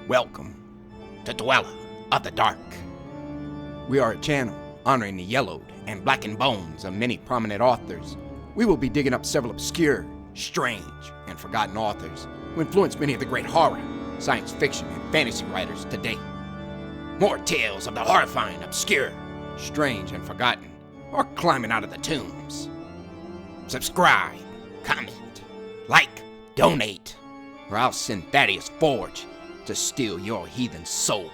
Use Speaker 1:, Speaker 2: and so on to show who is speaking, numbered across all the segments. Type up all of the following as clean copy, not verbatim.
Speaker 1: Welcome to Dweller of the Dark. We are a channel honoring the yellowed and blackened bones of many prominent authors. We will be digging up several obscure, strange, and forgotten authors who influenced many of the great horror, science fiction, and fantasy writers today. More tales of the horrifying, obscure, strange, and forgotten are climbing out of the tombs. Subscribe, comment, like, donate, or I'll send Thaddeus Forge to steal your heathen soul.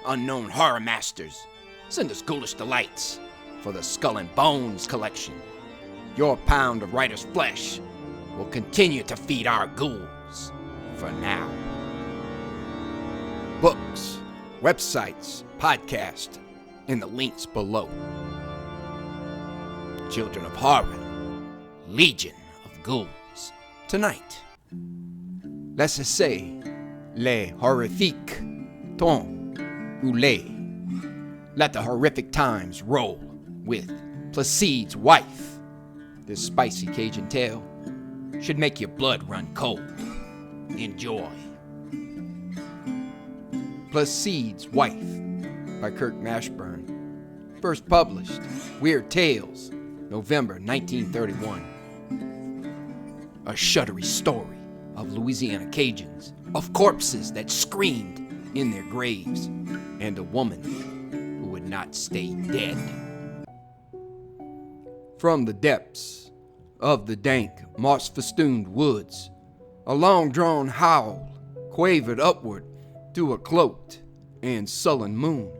Speaker 1: Unknown horror masters, send us ghoulish delights for the Skull and Bones collection. Your pound of writer's flesh will continue to feed our ghouls for now. Books, websites, podcasts, in the links below. Children of Horror, Legion of Ghouls. Tonight, let's say les horrifiques temps roulés. Let the horrific times roll with Placide's wife. This spicy Cajun tale should make your blood run cold. Enjoy. Placide's Wife by Kirk Mashburn. First published, Weird Tales, November 1931. A shuddery story of Louisiana Cajuns, of corpses that screamed in their graves, and a woman who would not stay dead. From the depths of the dank, moss-festooned woods, a long-drawn howl quavered upward through a cloaked and sullen moon.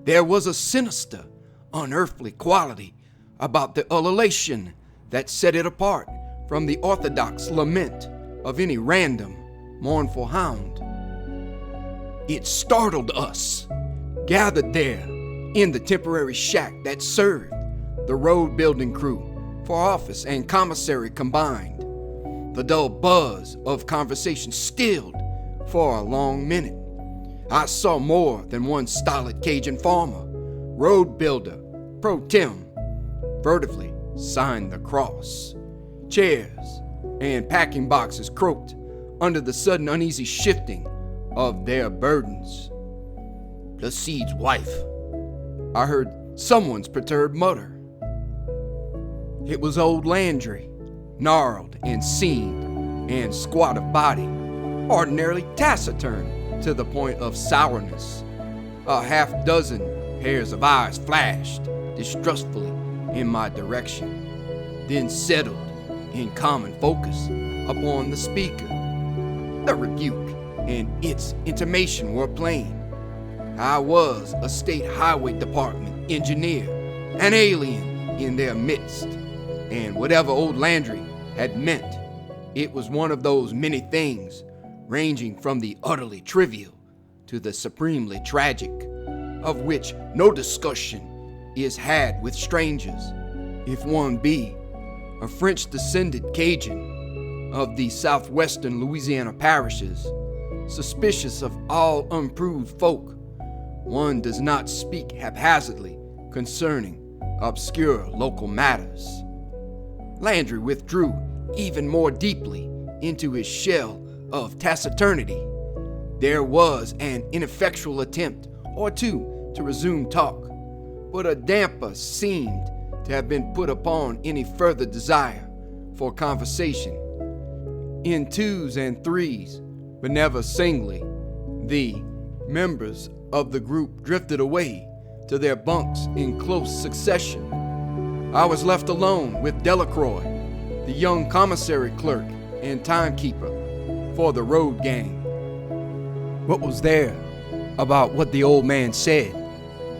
Speaker 1: There was a sinister, unearthly quality about the ululation that set it apart from the orthodox lament of any random, mournful hound. It startled us, gathered there in the temporary shack that served the road building crew for office and commissary combined. The dull buzz of conversation stilled for a long minute. I saw more than one stolid Cajun farmer, road builder, pro tem, furtively signed the cross. Chairs and packing boxes croaked under the sudden uneasy shifting of their burdens. Placide's wife, I heard someone's perturbed mutter. It was old Landry, gnarled and seamed and squat of body, ordinarily taciturn to the point of sourness. A half dozen pairs of eyes flashed distrustfully in my direction, then settled in common focus upon the speaker. The rebuke and its intimation were plain. I was a state highway department engineer, an alien in their midst, and whatever old Landry had meant, it was one of those many things ranging from the utterly trivial to the supremely tragic, of which no discussion is had with strangers, if one be a French-descended Cajun of the southwestern Louisiana parishes. Suspicious of all unproved folk, one does not speak haphazardly concerning obscure local matters. Landry withdrew even more deeply into his shell of taciturnity. There was an ineffectual attempt or two to resume talk, but a damper seemed to have been put upon any further desire for conversation. In twos and threes, but never singly, the members of the group drifted away to their bunks in close succession. I was left alone with Delacroix, the young commissary clerk and timekeeper for the road gang. What was there about what the old man said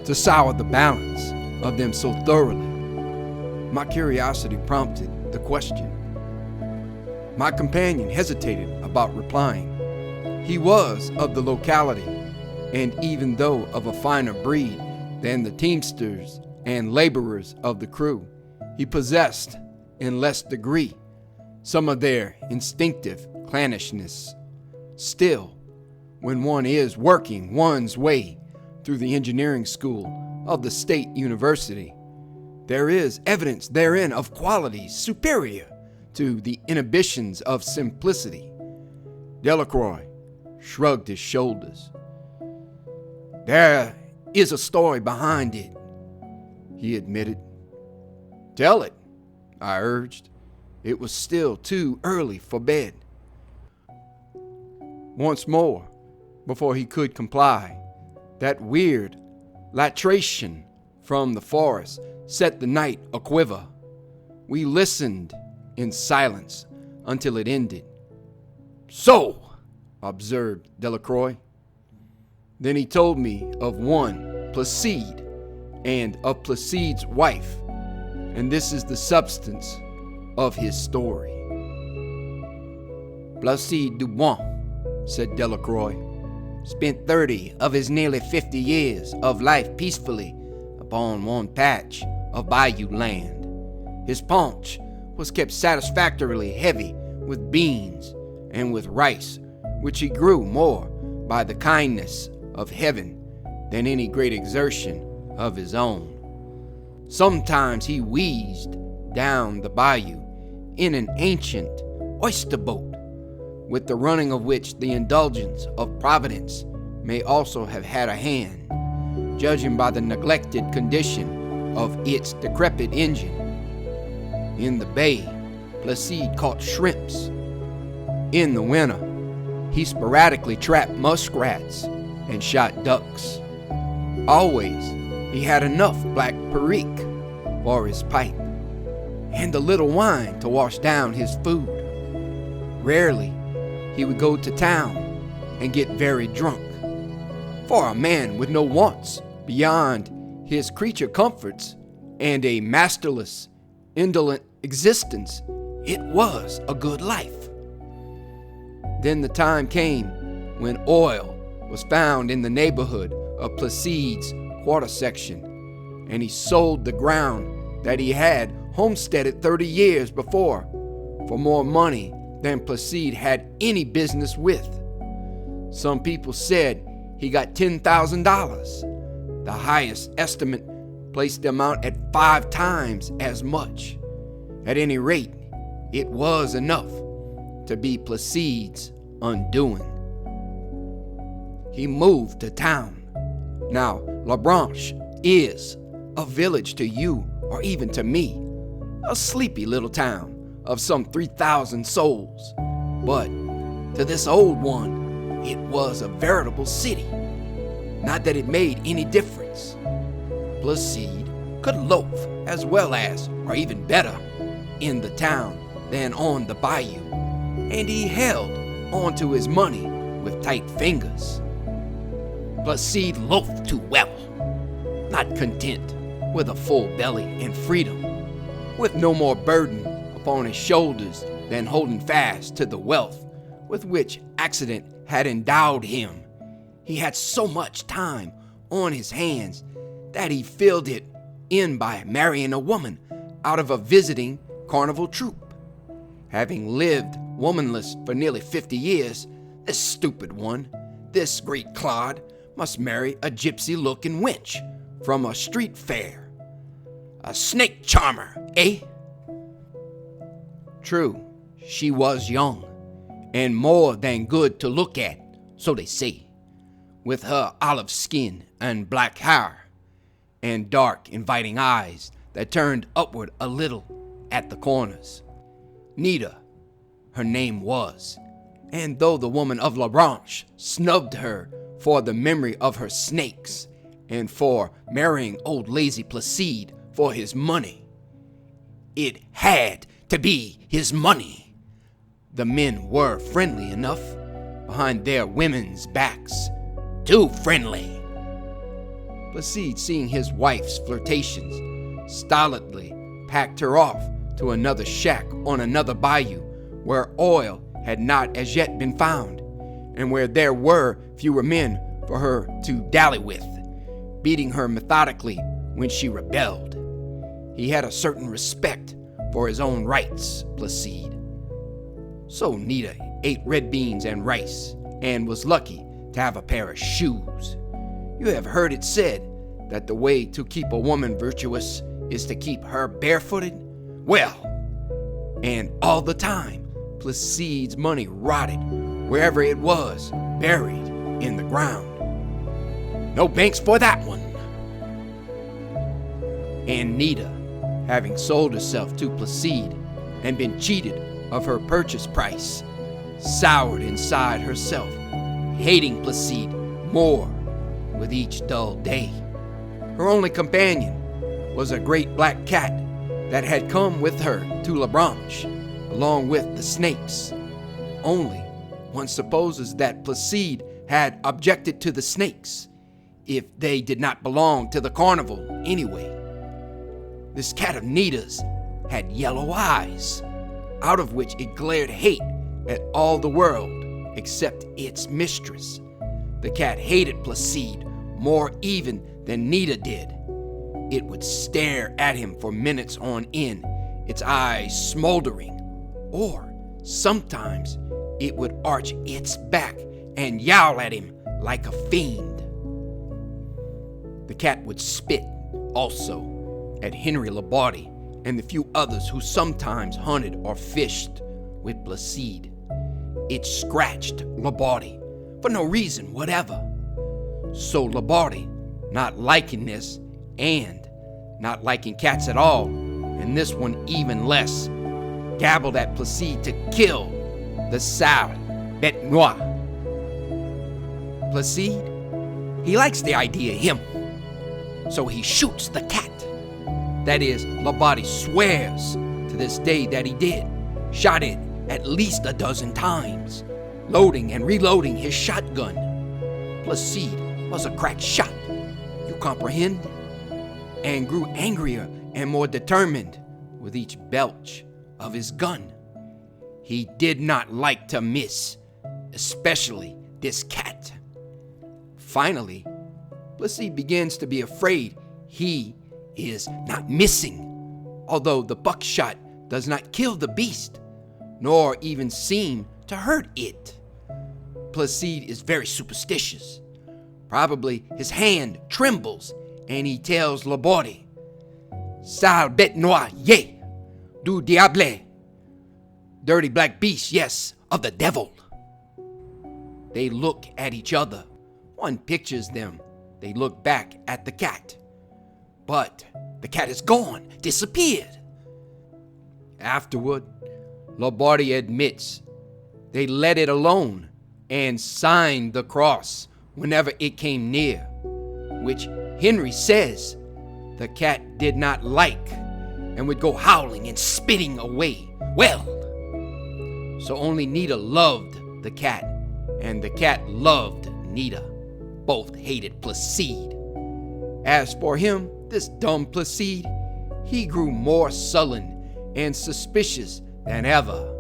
Speaker 1: to sour the balance of them so thoroughly? My curiosity prompted the question. My companion hesitated about replying. He was of the locality, and even though of a finer breed than the teamsters and laborers of the crew, he possessed, in less degree, some of their instinctive clannishness. Still, when one is working one's way through the engineering school of the State University, there is evidence therein of qualities superior to the inhibitions of simplicity. Delacroix shrugged his shoulders. "There is a story behind it," he admitted. "Tell it," I urged. It was still too early for bed. Once more, before he could comply, that weird latration from the forest set the night aquiver. We listened in silence until it ended. "So," observed Delacroix. Then he told me of one Placide and of Placide's wife, and this is the substance of his story. "Placide Dubois," said Delacroix, "spent 30 of his nearly 50 years of life peacefully upon one patch of bayou land. His paunch was kept satisfactorily heavy with beans and with rice, which he grew more by the kindness of heaven than any great exertion of his own. Sometimes he wheezed down the bayou in an ancient oyster boat, with the running of which the indulgence of Providence may also have had a hand, judging by the neglected condition of its decrepit engine. In the bay, Placide caught shrimps. In the winter, he sporadically trapped muskrats and shot ducks. Always, he had enough black perique for his pipe, and a little wine to wash down his food. Rarely, he would go to town and get very drunk. For a man with no wants beyond his creature comforts and a masterless, indolent existence, it was a good life. Then the time came when oil was found in the neighborhood of Placide's quarter section, and he sold the ground that he had homesteaded 30 years before for more money than Placide had any business with. Some people said he got $10,000. The highest estimate placed the amount at 5 times as much. At any rate, it was enough to be Placide's undoing. He moved to town. Now, La Branche is a village to you or even to me, a sleepy little town of some 3,000 souls. But to this old one, it was a veritable city. Not that it made any difference. Placide could loaf as well as, or even better, in the town than on the bayou, and he held onto his money with tight fingers. Placide loafed too well, not content with a full belly and freedom, with no more burden upon his shoulders than holding fast to the wealth with which accident had endowed him. He had so much time on his hands that he filled it in by marrying a woman out of a visiting carnival troupe. Having lived womanless for nearly 50 years, this stupid one, this great clod, must marry a gypsy-looking wench from a street fair. A snake charmer, eh? True, she was young, and more than good to look at, so they say, with her olive skin and black hair, and dark, inviting eyes that turned upward a little at the corners. Nita, her name was, and though the woman of La Branche snubbed her for the memory of her snakes, and for marrying old lazy Placide for his money, it had to be his money. The men were friendly enough behind their women's backs, too friendly. Placide, seeing his wife's flirtations, stolidly packed her off to another shack on another bayou where oil had not as yet been found, and where there were fewer men for her to dally with, beating her methodically when she rebelled. He had a certain respect for his own rights, Placide. So Nita ate red beans and rice, and was lucky to have a pair of shoes. You have heard it said that the way to keep a woman virtuous is to keep her barefooted? Well, and all the time, Placide's money rotted wherever it was, buried in the ground. No banks for that one. And Nita, having sold herself to Placide and been cheated of her purchase price, soured inside herself, hating Placide more with each dull day. Her only companion was a great black cat that had come with her to La Branche, along with the snakes. Only one supposes that Placide had objected to the snakes, if they did not belong to the carnival anyway. This cat of Nita's had yellow eyes, out of which it glared hate at all the world except its mistress. The cat hated Placide more even than Nita did. It would stare at him for minutes on end, its eyes smoldering, or sometimes it would arch its back and yowl at him like a fiend. The cat would spit also at Henry Labarty and the few others who sometimes hunted or fished with Placide. It scratched Labarty for no reason whatever. So Labarty, not liking this and not liking cats at all, and this one even less, gabbled at Placide to kill the sale bête noire. Placide, he likes the idea of him, so he shoots the cat. That is, Labarty swears to this day that he did. Shot it at least a dozen times, loading and reloading his shotgun. Placide was a crack shot, you comprehend? And grew angrier and more determined with each belch of his gun. He did not like to miss, especially this cat. Finally, Placide begins to be afraid he is not missing, although the buckshot does not kill the beast, nor even seem to hurt it. Placide is very superstitious. Probably his hand trembles and he tells Labarty, "Sale bête noire, yea, du diable." Dirty black beast, yes, of the devil. They look at each other. One pictures them. They look back at the cat. But the cat is gone, disappeared. Afterward, Labarty admits they let it alone and signed the cross whenever it came near, which Henry says the cat did not like and would go howling and spitting away. Well, so only Nita loved the cat, and the cat loved Nita. Both hated Placide. As for him, this dumb Placide, he grew more sullen and suspicious than ever,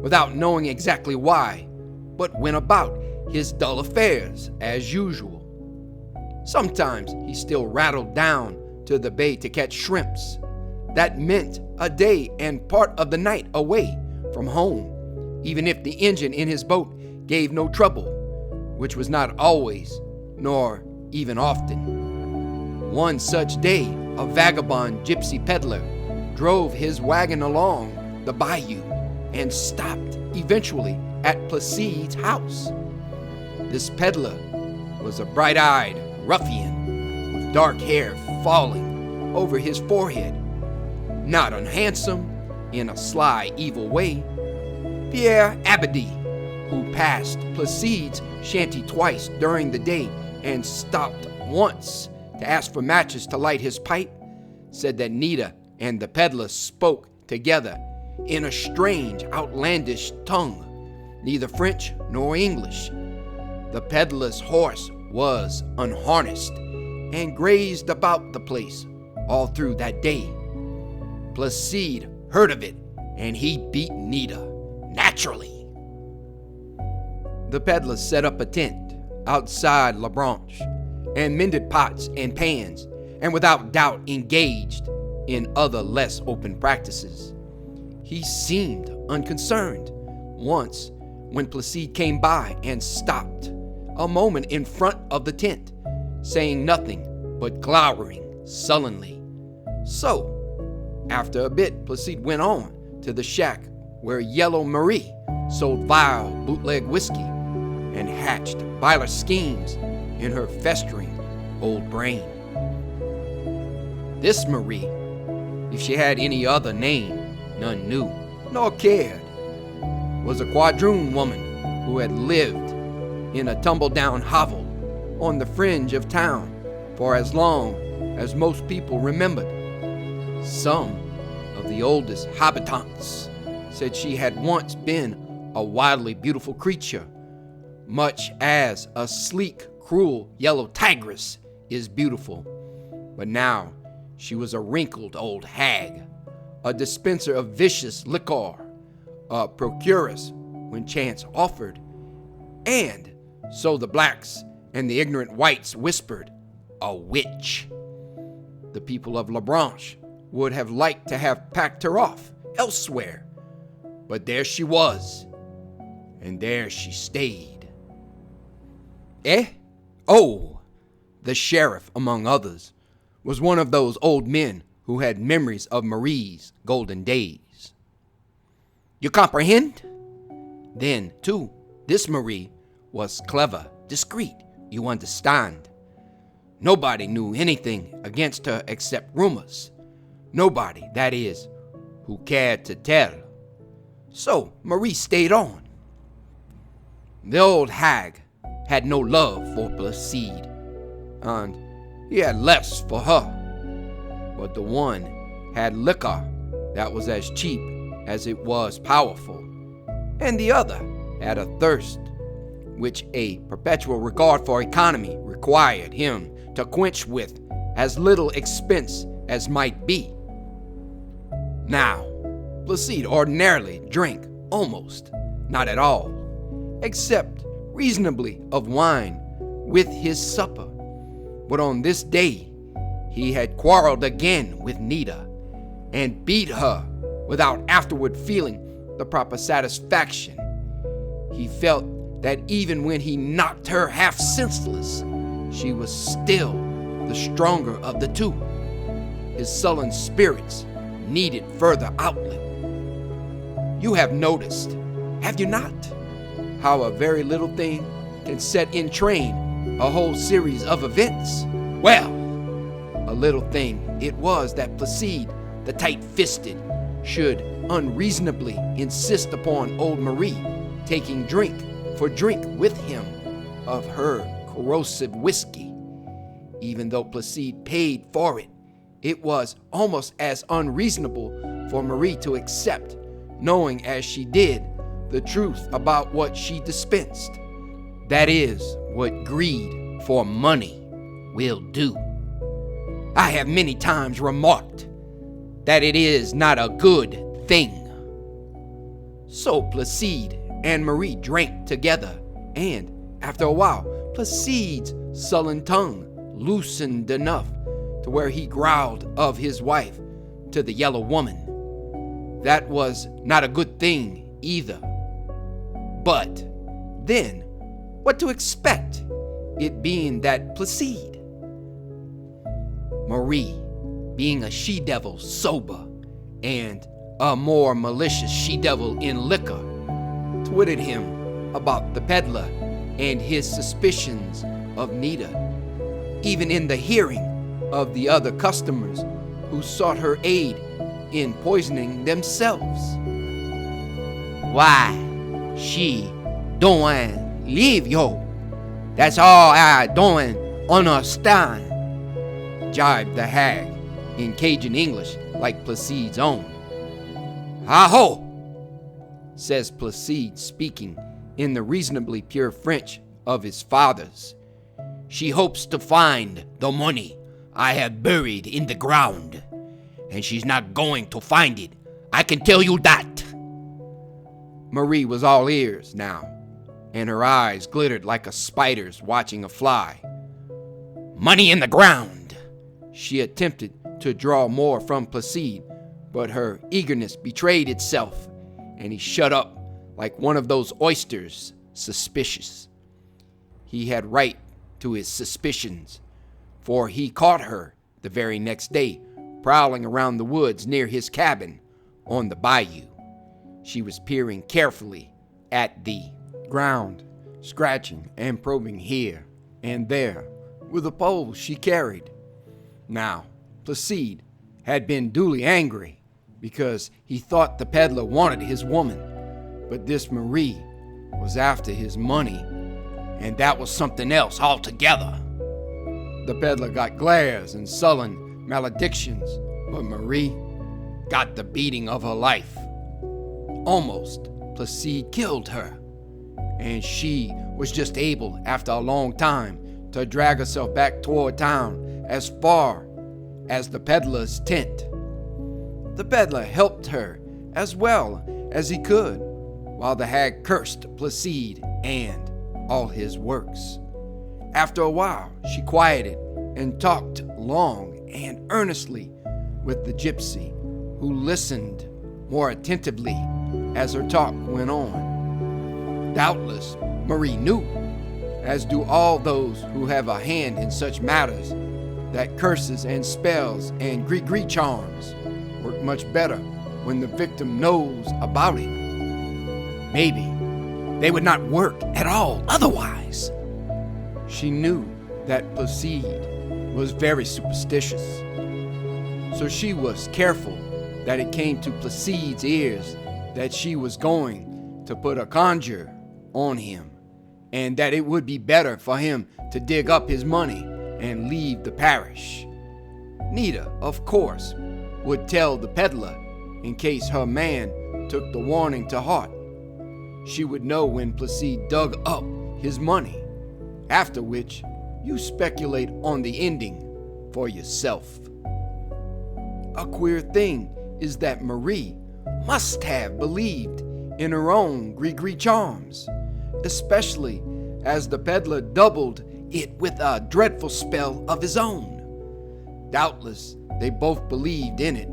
Speaker 1: without knowing exactly why, but went about his dull affairs as usual. Sometimes he still rattled down to the bay to catch shrimps. That meant a day and part of the night away from home, even if the engine in his boat gave no trouble, which was not always, nor even often. One such day, a vagabond gypsy peddler drove his wagon along the bayou and stopped eventually at Placide's house. This peddler was a bright-eyed ruffian with dark hair falling over his forehead. Not unhandsome, in a sly, evil way, Pierre Abadie, who passed Placide's shanty twice during the day and stopped once to ask for matches to light his pipe, said that Nita and the peddler spoke together in a strange, outlandish tongue, neither French nor English. The peddler's horse was unharnessed and grazed about the place all through that day. Placide heard of it, and he beat Nita, naturally. The peddler set up a tent outside La Branche and mended pots and pans, and without doubt engaged in other less open practices. He seemed unconcerned once when Placide came by and stopped a moment in front of the tent, saying nothing but glowering sullenly. So, after a bit, Placide went on to the shack where Yellow Marie sold vile bootleg whiskey, and hatched viler schemes in her festering old brain. This Marie, if she had any other name, none knew nor cared, was a CAJUN woman who had lived in a tumble-down hovel on the fringe of town for as long as most people remembered. Some of the oldest habitants said she had once been a wildly beautiful creature, much as a sleek, cruel yellow tigress is beautiful. But now she was a wrinkled old hag, a dispenser of vicious liquor, a procuress when chance offered, and, so the blacks and the ignorant whites whispered, a witch. The people of La Branche would have liked to have packed her off elsewhere, but there she was, and there she stayed. Oh, the sheriff, among others, was one of those old men who had memories of Marie's golden days. You comprehend? Then, too, this Marie was clever, discreet, you understand. Nobody knew anything against her except rumors. Nobody, that is, who cared to tell. So Marie stayed on. The old hag had no love for Placide, and he had less for her. But the one had liquor that was as cheap as it was powerful, and the other had a thirst which a perpetual regard for economy required him to quench with as little expense as might be. Now, Placide ordinarily drank almost not at all, except reasonably of wine with his supper. But on this day, he had quarreled again with Nita and beat her without afterward feeling the proper satisfaction. He felt that even when he knocked her half senseless, she was still the stronger of the two. His sullen spirits needed further outlet. You have noticed, have you not, how a very little thing can set in train a whole series of events? Well, a little thing it was that Placide, the tight-fisted, should unreasonably insist upon old Marie taking drink for drink with him of her corrosive whiskey. Even though Placide paid for it, it was almost as unreasonable for Marie to accept, knowing as she did the truth about what she dispensed. That is what greed for money will do. I have many times remarked that it is not a good thing. So Placide and Marie drank together, and after a while, Placide's sullen tongue loosened enough to where he growled of his wife to the yellow woman. That was not a good thing either. But then, what to expect, it being that Placide, Marie, being a she-devil sober and a more malicious she-devil in liquor, twitted him about the peddler and his suspicions of Nita, even in the hearing of the other customers who sought her aid in poisoning themselves. Why, she don't leave yo. That's all I don't understand, jibed the hag in Cajun English like Placide's own. Ha-ho, says Placide, speaking in the reasonably pure French of his fathers. She hopes to find the money I have buried in the ground, and she's not going to find it, I can tell you that. Marie was all ears now, and her eyes glittered like a spider's watching a fly. Money in the ground! She attempted to draw more from Placide, but her eagerness betrayed itself, and he shut up like one of those oysters, suspicious. He had right to his suspicions, for he caught her the very next day prowling around the woods near his cabin on the bayou. She was peering carefully at the ground, scratching and probing here and there with a pole she carried. Now, Placide had been duly angry because he thought the peddler wanted his woman, but this Marie was after his money, and that was something else altogether. The peddler got glares and sullen maledictions, but Marie got the beating of her life. Almost, Placide killed her, and she was just able, after a long time, to drag herself back toward town as far as the peddler's tent. The peddler helped her as well as he could, while the hag cursed Placide and all his works. After a while, she quieted and talked long and earnestly with the gypsy, who listened more attentively as her talk went on. Doubtless, Marie knew, as do all those who have a hand in such matters, that curses and spells and gris-gris charms work much better when the victim knows about it. Maybe they would not work at all otherwise. She knew that Placide was very superstitious, so she was careful that it came to Placide's ears that she was going to put a conjure on him, and that it would be better for him to dig up his money and leave the parish. Nita, of course, would tell the peddler in case her man took the warning to heart. She would know when Placide dug up his money, after which you speculate on the ending for yourself. A queer thing is that Marie must have believed in her own gris-gris charms, especially as the peddler doubled it with a dreadful spell of his own. Doubtless they both believed in it,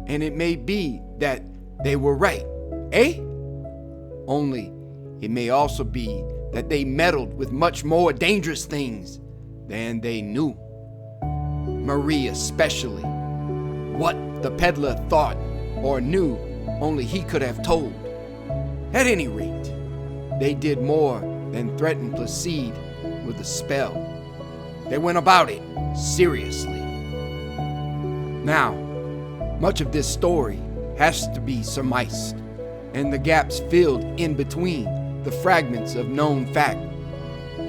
Speaker 1: and it may be that they were right, eh? Only it may also be that they meddled with much more dangerous things than they knew. Marie especially. What the peddler thought or knew, only he could have told. At any rate, they did more than threaten Placide with a spell. They went about it seriously. Now, much of this story has to be surmised, and the gaps filled in between the fragments of known fact,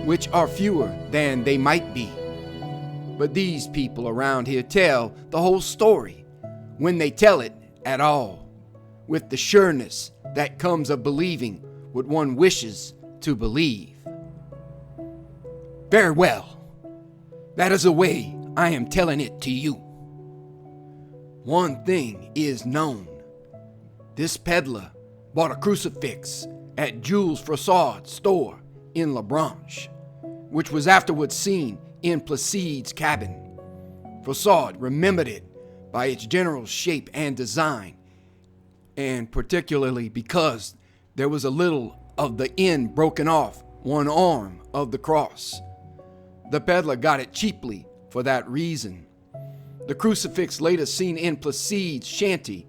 Speaker 1: which are fewer than they might be. But these people around here tell the whole story, when they tell it at all, with the sureness that comes of believing what one wishes to believe. Very well. That is the way I am telling it to you. One thing is known. This peddler bought a crucifix at Jules Froissart's store in La Branche, which was afterwards seen in Placide's cabin. Froissart remembered it by its general shape and design, and particularly because there was a little of the end broken off one arm of the cross. The peddler got it cheaply for that reason. The crucifix later seen in Placide's shanty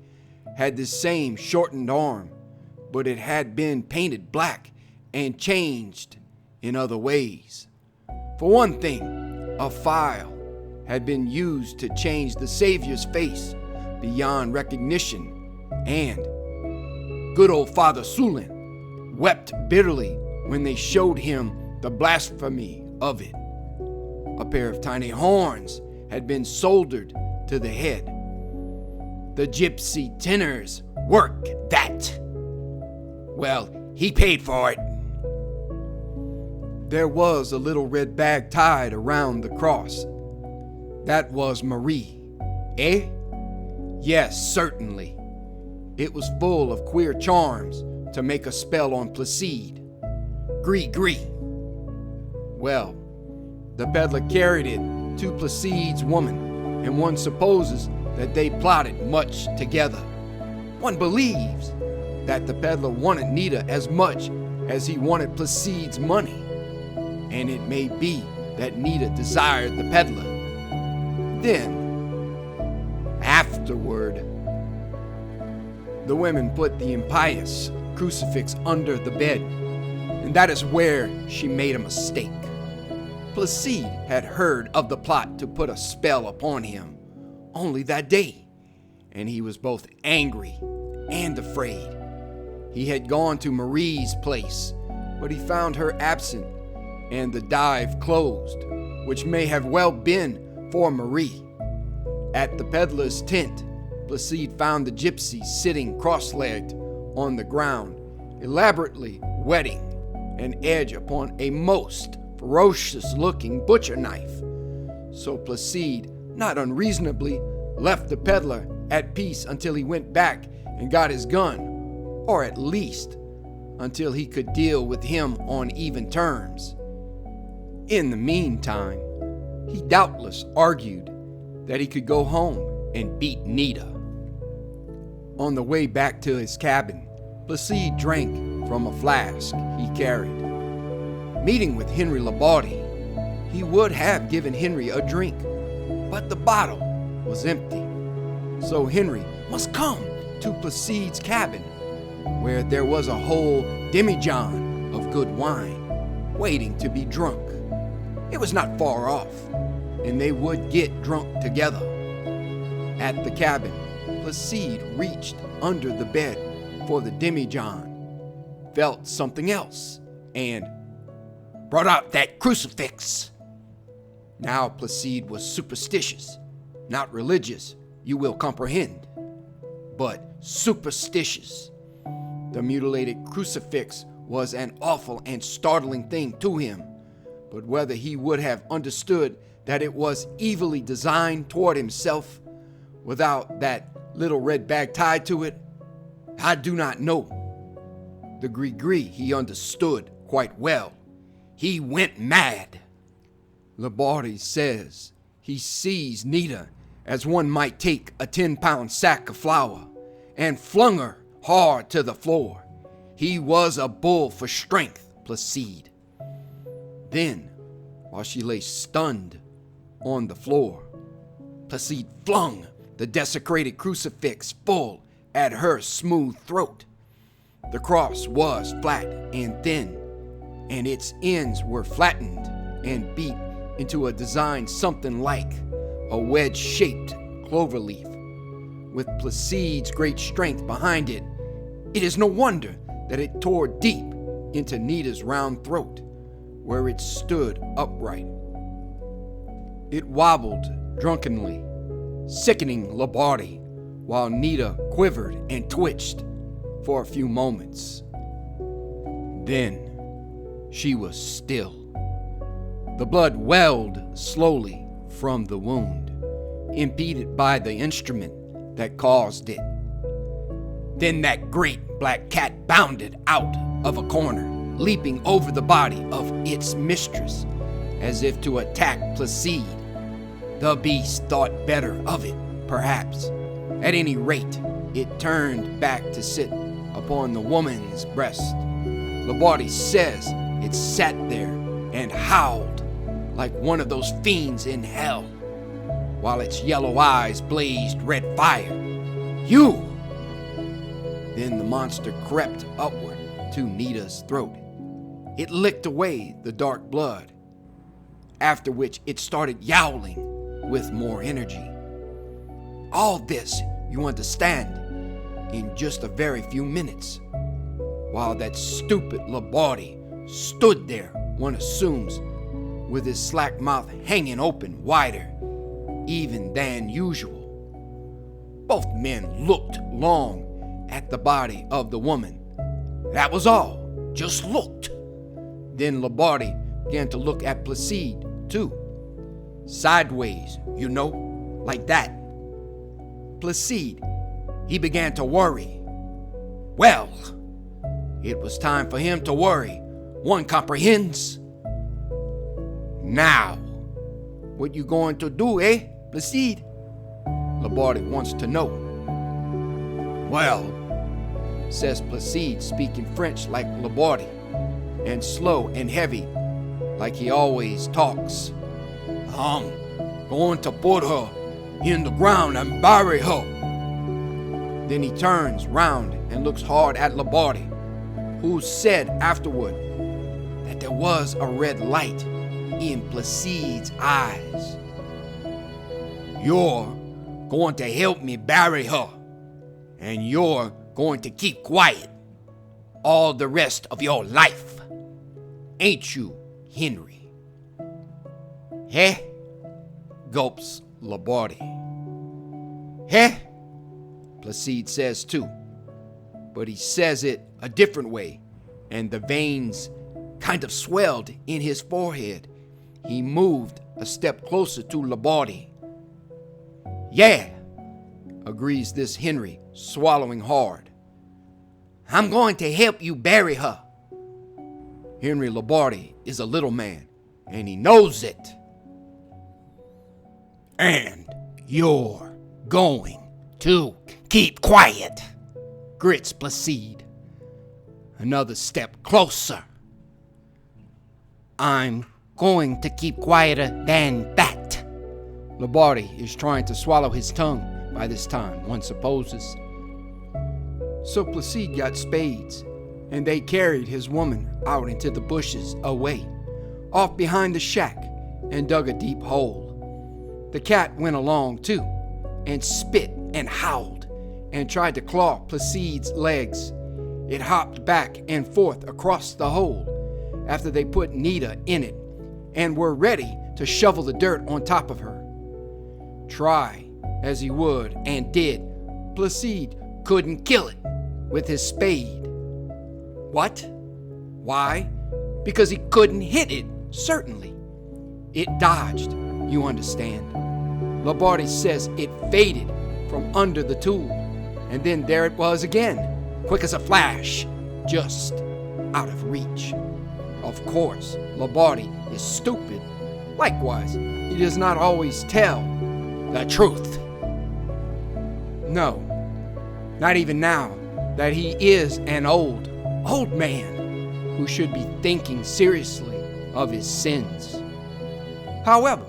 Speaker 1: had this same shortened arm, but it had been painted black and changed in other ways. For one thing, a file had been used to change the Savior's face beyond recognition, and good old Father Sulin wept bitterly when they showed him the blasphemy of it. A pair of tiny horns had been soldered to the head. The gypsy tenor's work, that. Well, he paid for it. There was a little red bag tied around the cross. That was Marie, eh? Yes, certainly. It was full of queer charms to make a spell on Placide. Gris-gris. Well, the peddler carried it to Placide's woman, and one supposes that they plotted much together. One believes that the peddler wanted Nita as much as he wanted Placide's money, and it may be that Nita desired the peddler. Then, afterward, the women put the impious crucifix under the bed, and that is where she made a mistake. Placide had heard of the plot to put a spell upon him only that day, and he was both angry and afraid. He had gone to Marie's place, but he found her absent and the dive closed, which may have well been for Marie. At the peddler's tent, Placide found the gypsy sitting cross-legged on the ground, elaborately whetting an edge upon a most ferocious-looking butcher knife. So Placide, not unreasonably, left the peddler at peace until he went back and got his gun, or at least until he could deal with him on even terms. In the meantime, he doubtless argued that he could go home and beat Nita. On the way back to his cabin, Placide drank from a flask he carried. Meeting with Henry Labardi, he would have given Henry a drink, but the bottle was empty. So Henry must come to Placide's cabin, where there was a whole demijohn of good wine waiting to be drunk. It was not far off, and they would get drunk together. At the cabin, Placide reached under the bed for the demijohn, felt something else, and brought out that crucifix. Now Placide was superstitious, not religious, you will comprehend, but superstitious. The mutilated crucifix was an awful and startling thing to him, but whether he would have understood that it was evilly designed toward himself without that little red bag tied to it, I do not know. The grisgris he understood quite well. He went mad. Labardi says he sees Nita as one might take a 10-pound sack of flour and flung her hard to the floor. He was a bull for strength, Placide. Then, while she lay stunned on the floor, Placide flung the desecrated crucifix full at her smooth throat. The cross was flat and thin, and its ends were flattened and beat into a design something like a wedge-shaped cloverleaf. With Placide's great strength behind it, it is no wonder that it tore deep into Nita's round throat, where it stood upright. It wobbled drunkenly, sickening Labardi, while Nita quivered and twitched for a few moments. Then she was still. The blood welled slowly from the wound, impeded by the instrument that caused it. Then that great black cat bounded out of a corner, leaping over the body of its mistress, as if to attack Placide. The beast thought better of it, perhaps. At any rate, it turned back to sit upon the woman's breast. Labardi says it sat there and howled like one of those fiends in hell, while its yellow eyes blazed red fire. You! Then the monster crept upward to Nita's throat. It licked away the dark blood, after which it started yowling with more energy. All this, you understand, in just a very few minutes, while that stupid Labardi stood there, one assumes, with his slack mouth hanging open wider even than usual. Both men looked long at the body of the woman. That was all, just looked. Then Labardi began to look at Placide, too. Sideways, you know, like that. Placide, he began to worry. Well, it was time for him to worry, one comprehends. Now, what you going to do, eh, Placide? Labardi wants to know. Well, says Placide, speaking French like Labardi, and slow and heavy, like he always talks. I'm going to put her in the ground and bury her. Then he turns round and looks hard at Labardi, who said afterward that there was a red light in Placide's eyes. "You're going to help me bury her, and you're going to keep quiet all the rest of your life. Ain't you, Henry?" "Heh?" gulps Labarde. "Heh?" Placide says too, but he says it a different way, and the veins kind of swelled in his forehead. He moved a step closer to Labarde. "Yeah," agrees this Henry, swallowing hard. "I'm going to help you bury her." Henry Labarde is a little man, and he knows it. "And you're going to keep quiet," grits Placide. Another step closer. "I'm going to keep quieter than that." Labarde is trying to swallow his tongue by this time, one supposes. So Placide got spades, and they carried his woman out into the bushes away, off behind the shack, and dug a deep hole. The cat went along too, and spit and howled, and tried to claw Placide's legs. It hopped back and forth across the hole after they put Nita in it, and were ready to shovel the dirt on top of her. Try as he would, and did, Placide couldn't kill it with his spade. What? Why? Because he couldn't hit it, certainly. It dodged, you understand. Labarde says it faded from under the tool, and then there it was again, quick as a flash, just out of reach. Of course, Labarde is stupid. Likewise, he does not always tell the truth. No, not even now that he is an old man who should be thinking seriously of his sins. However,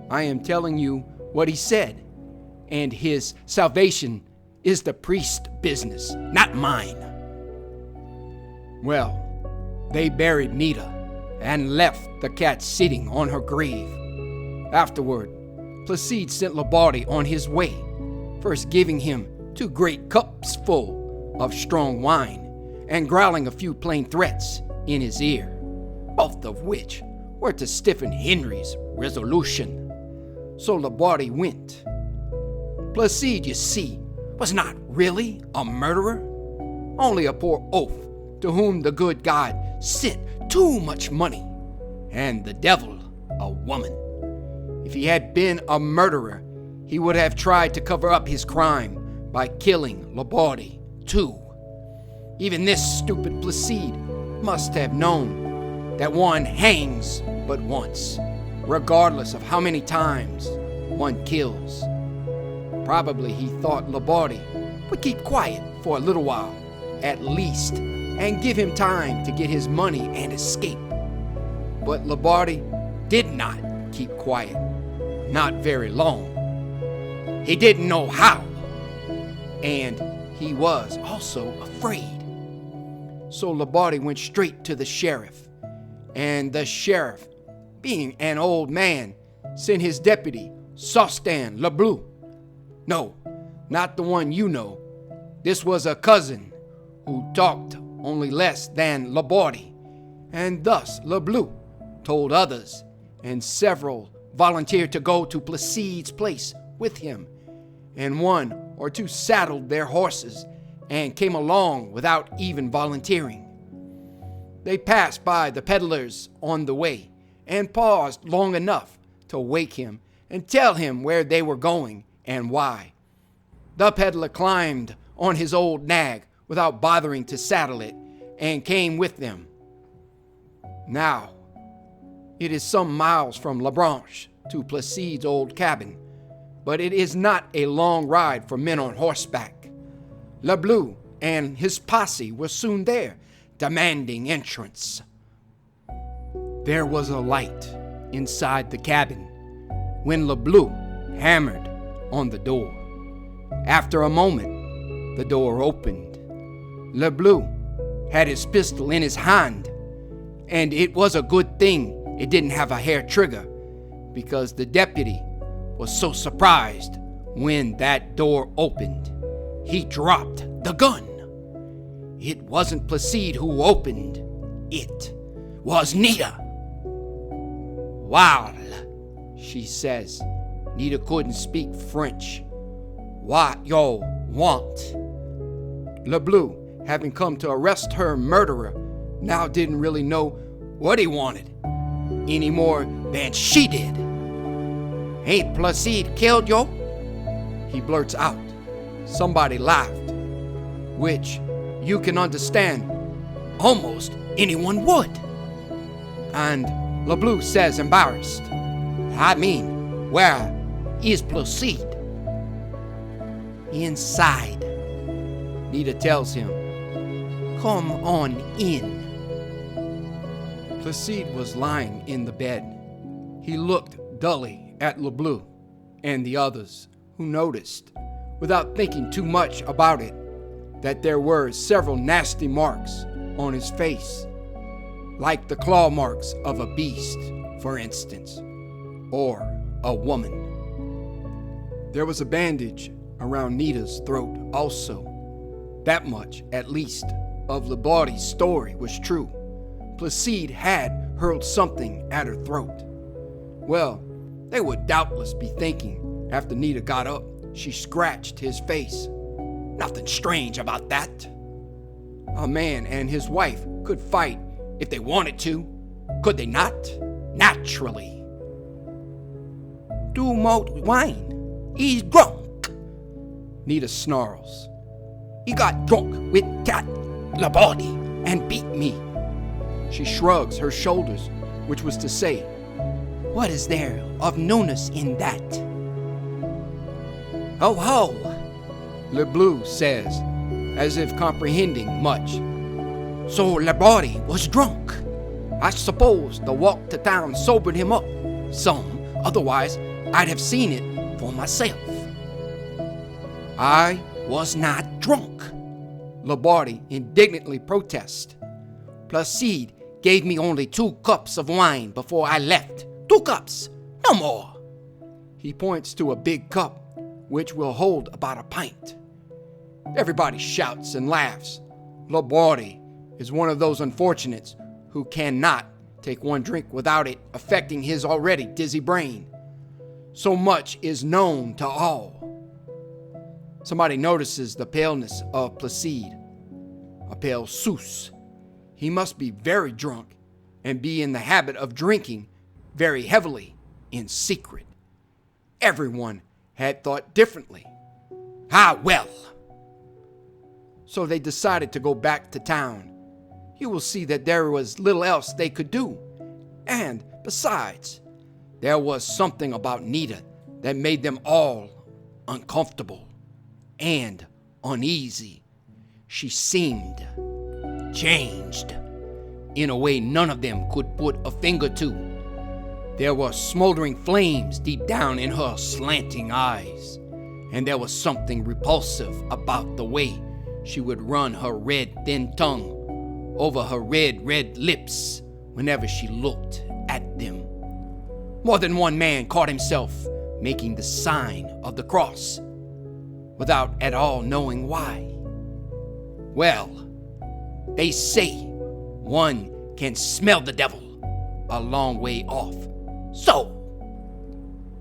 Speaker 1: I am telling you what he said, and his salvation is the priest's business, not mine. Well, they buried Nita and left the cat sitting on her grave. Afterward, Placide sent Labarde on his way, first giving him 2 great cups full of strong wine and growling a few plain threats in his ear, both of which were to stiffen Henry's resolution. So Labarde went. Placide, you see, was not really a murderer, only a poor oaf to whom the good God sent too much money, and the devil a woman. If he had been a murderer, he would have tried to cover up his crime by killing Labarde too. Even this stupid Placide must have known that one hangs but once, regardless of how many times one kills. Probably he thought Labarde would keep quiet for a little while, at least, and give him time to get his money and escape. But Labarde did not keep quiet, not very long. He didn't know how, and he was also afraid. So Labarde went straight to the sheriff, and the sheriff, being an old man, sent his deputy, Saucetan Lebleu. No, not the one you know. This was a cousin who talked only less than Labarde, and thus Lebleu told others, and several volunteered to go to Placide's place with him, and 1 or 2 saddled their horses and came along without even volunteering. They passed by the peddlers on the way and paused long enough to wake him and tell him where they were going and why. The peddler climbed on his old nag without bothering to saddle it and came with them. Now, it is some miles from La Branche to Placide's old cabin, but it is not a long ride for men on horseback. Lebleu and his posse were soon there, demanding entrance. There was a light inside the cabin when Lebleu hammered on the door. After a moment, the door opened. Lebleu had his pistol in his hand, and it was a good thing it didn't have a hair trigger, because the deputy was so surprised when that door opened. He dropped the gun. It wasn't Placide who opened. It was Nita. "Well," she says. Nita couldn't speak French. "What yo want?" LeBleu, having come to arrest her murderer, now didn't really know what he wanted any more than she did. "Ain't Placide killed yo?" he blurts out. Somebody laughed, which you can understand almost anyone would. And LeBleu says, embarrassed, "I mean, where is Placide?" "Inside," Nita tells him. "Come on in." Placide was lying in the bed. He looked dully at LeBleu and the others, who noticed, without thinking too much about it, that there were several nasty marks on his face, like the claw marks of a beast, for instance, or a woman. There was a bandage around Nita's throat also. That much, at least, of Labaudy's story was true. Placide had hurled something at her throat. Well, they would doubtless be thinking, after Nita got up, she scratched his face. Nothing strange about that. A man and his wife could fight if they wanted to, could they not? Naturally. "Too much wine. He's drunk," Nita snarls. "He got drunk with that Labaudy and beat me." She shrugs her shoulders, which was to say, "What is there of newness in that?" "Ho ho," LeBleu says, as if comprehending much. "So Labaudy was drunk. I suppose the walk to town sobered him up some, otherwise I'd have seen it for myself." "I was not drunk," Labaudy indignantly protests. "Placide gave me only 2 cups of wine before I left. 2 cups, no more." He points to a big cup, which will hold about a pint. Everybody shouts and laughs. Labaudy is one of those unfortunates who cannot take one drink without it affecting his already dizzy brain. So much is known to all. Somebody notices the paleness of Placide. A pale souse. He must be very drunk and be in the habit of drinking very heavily in secret. Everyone had thought differently. Ah, well. So they decided to go back to town. You will see that there was little else they could do. And besides, there was something about Nita that made them all uncomfortable and uneasy. She seemed changed in a way none of them could put a finger to. There were smoldering flames deep down in her slanting eyes, and there was something repulsive about the way she would run her red, thin tongue over her red lips whenever she looked at them. More than one man caught himself making the sign of the cross without at all knowing why. Well, they say one can smell the devil a long way off. So,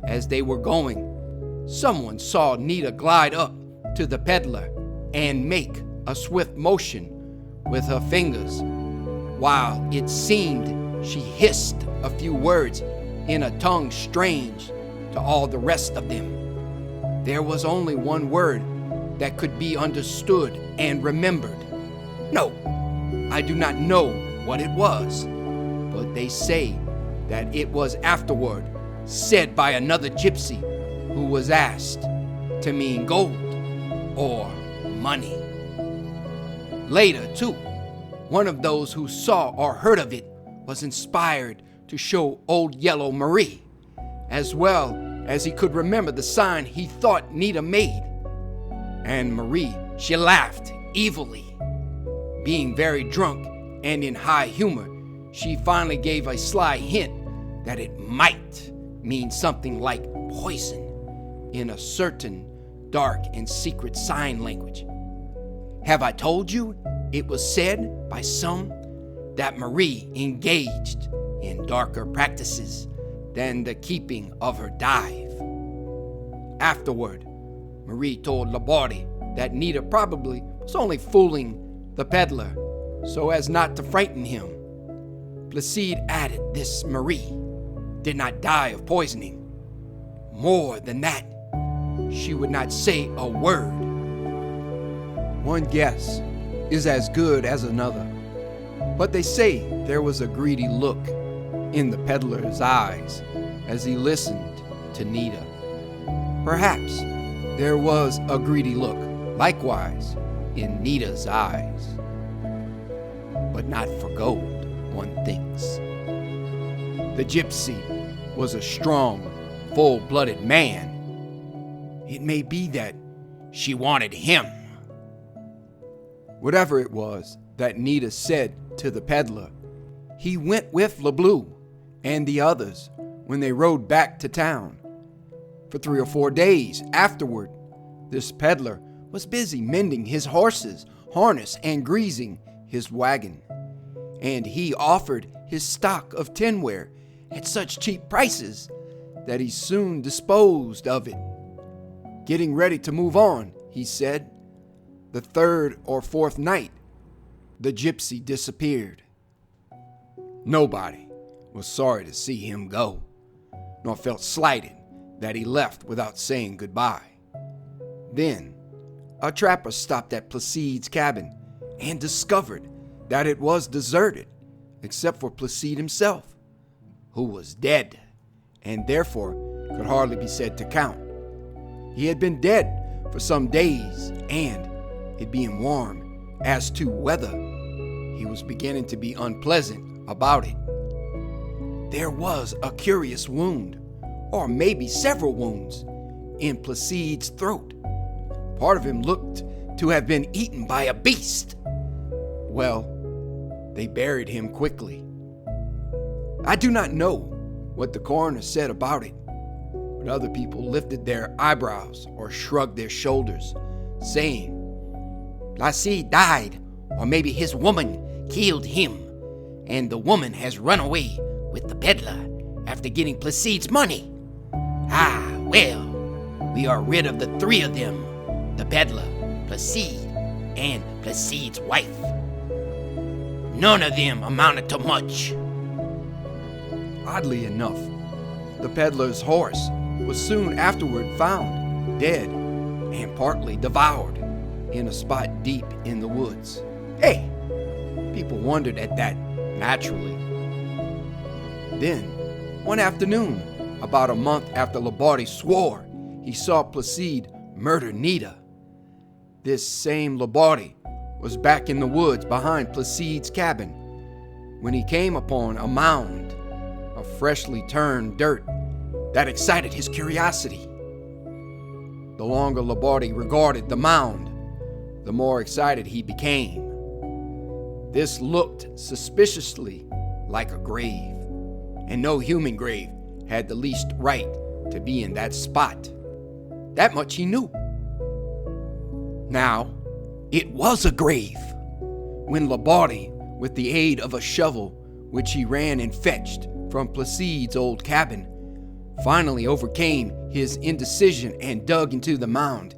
Speaker 1: as they were going, someone saw Nita glide up to the peddler and make a swift motion with her fingers, while it seemed she hissed a few words in a tongue strange to all the rest of them. There was only one word that could be understood and remembered. No, I do not know what it was, but they say that it was afterward said by another gypsy who was asked to mean gold or money. Later, too, one of those who saw or heard of it was inspired to show old Yellow Marie, as well as he could remember the sign he thought Nita made. And Marie, she laughed evilly. Being very drunk and in high humor, she finally gave a sly hint that it might mean something like poison in a certain dark and secret sign language. Have I told you it was said by some that Marie engaged in darker practices than the keeping of her dive? Afterward, Marie told Labarde that Nita probably was only fooling the peddler so as not to frighten him. Placide added this Marie did not die of poisoning. More than that, she would not say a word. One guess is as good as another, but they say there was a greedy look in the peddler's eyes as he listened to Nita. Perhaps there was a greedy look likewise in Nita's eyes, but not for gold, one thinks. The gypsy was a strong, full-blooded man. It may be that she wanted him. Whatever it was that Nita said to the peddler, he went with LeBlue and the others when they rode back to town. For 3 or 4 days afterward, this peddler was busy mending his horse's harness and greasing his wagon. And he offered his stock of tinware at such cheap prices that he soon disposed of it. Getting ready to move on, he said. The 3rd or 4th night, the gypsy disappeared. Nobody was sorry to see him go, nor felt slighted that he left without saying goodbye. Then, a trapper stopped at Placide's cabin and discovered that it was deserted, except for Placide himself, who was dead, and therefore could hardly be said to count. He had been dead for some days, and, it being warm as to weather, he was beginning to be unpleasant about it. There was a curious wound, or maybe several wounds, in Placide's throat. Part of him looked to have been eaten by a beast. Well, they buried him quickly. I do not know what the coroner said about it, but other people lifted their eyebrows or shrugged their shoulders, saying, Placide died, or maybe his woman killed him, and the woman has run away with the peddler after getting Placide's money. Ah, well, we are rid of the 3 of them, the peddler, Placide, and Placide's wife. None of them amounted to much. Oddly enough, the peddler's horse was soon afterward found, dead and partly devoured, in a spot deep in the woods. Hey, people wondered at that, naturally. Then, one afternoon, about a month after Labarde swore he saw Placide murder Nita, this same Labarde was back in the woods behind Placide's cabin when he came upon a mound of freshly turned dirt that excited his curiosity. The longer Labarde regarded the mound, the more excited he became. This looked suspiciously like a grave, and no human grave had the least right to be in that spot. That much he knew. Now, it was a grave. When Labarde, with the aid of a shovel which he ran and fetched from Placide's old cabin, finally overcame his indecision and dug into the mound,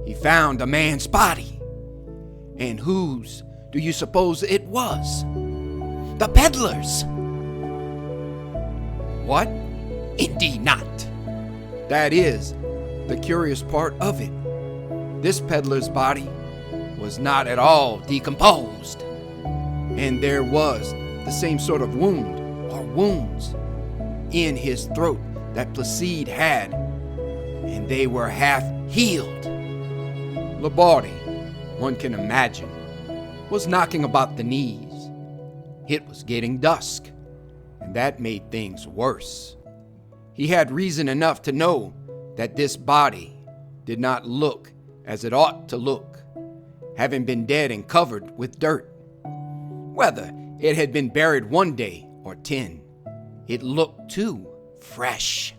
Speaker 1: he found a man's body. And whose do you suppose it was? The peddler's. What? Indeed not. That is the curious part of it. This peddler's body was not at all decomposed, and there was the same sort of wound or wounds in his throat that Placide had, and they were half healed. Labarde, one can imagine, was knocking about the knees. It was getting dusk, and that made things worse. He had reason enough to know that this body did not look as it ought to look, having been dead and covered with dirt. Whether it had been buried 1 day or 10, it looked too fresh.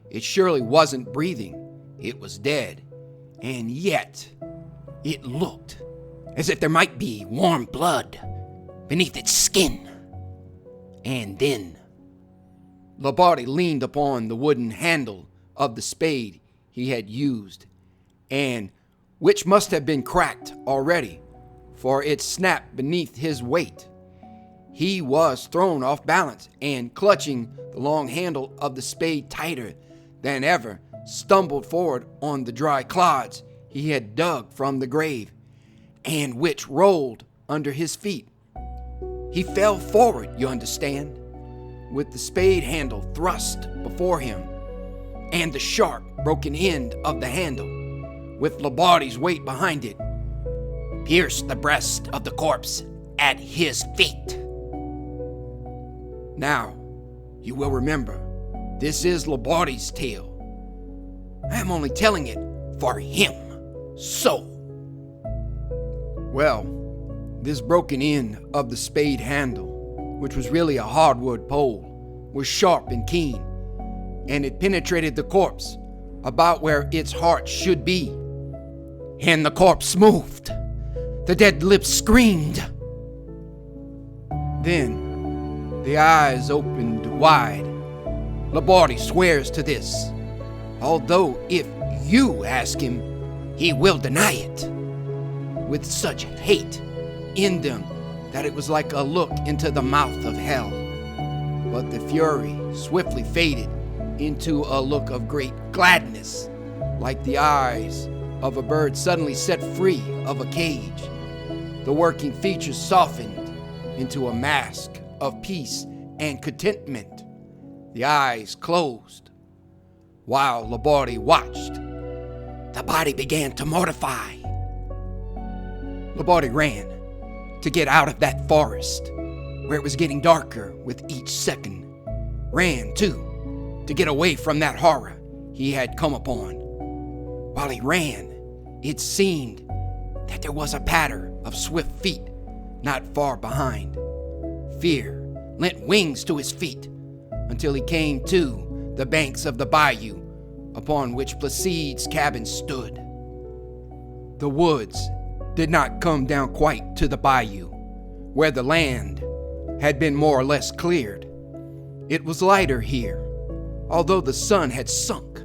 Speaker 1: It surely wasn't breathing, it was dead, and yet it looked as if there might be warm blood beneath its skin. And then the body leaned upon the wooden handle of the spade he had used, and which must have been cracked already, for it snapped beneath his weight. He was thrown off balance, and clutching the long handle of the spade tighter than ever, stumbled forward on the dry clods he had dug from the grave, and which rolled under his feet. He fell forward, you understand, with the spade handle thrust before him, and the sharp, broken end of the handle, with Labarde's weight behind it, pierced the breast of the corpse at his feet. Now, you will remember, this is Labarde's tale. I am only telling it for him. So, well, this broken end of the spade handle, which was really a hardwood pole, was sharp and keen, and it penetrated the corpse about where its heart should be. And the corpse moved. The dead lips screamed. Then the eyes opened wide. Labarde swears to this, although if you ask him, he will deny it, with such hate in them that it was like a look into the mouth of hell. But the fury swiftly faded into a look of great gladness, like the eyes of a bird suddenly set free of a cage. The working features softened into a mask of peace and contentment. The eyes closed. While Labarde watched, the body began to mortify. Labarde ran to get out of that forest, where it was getting darker with each second. Ran, too, to get away from that horror he had come upon. While he ran, it seemed that there was a patter of swift feet not far behind. Fear lent wings to his feet until he came to the banks of the bayou upon which Placide's cabin stood. The woods did not come down quite to the bayou, where the land had been more or less cleared. It was lighter here, although the sun had sunk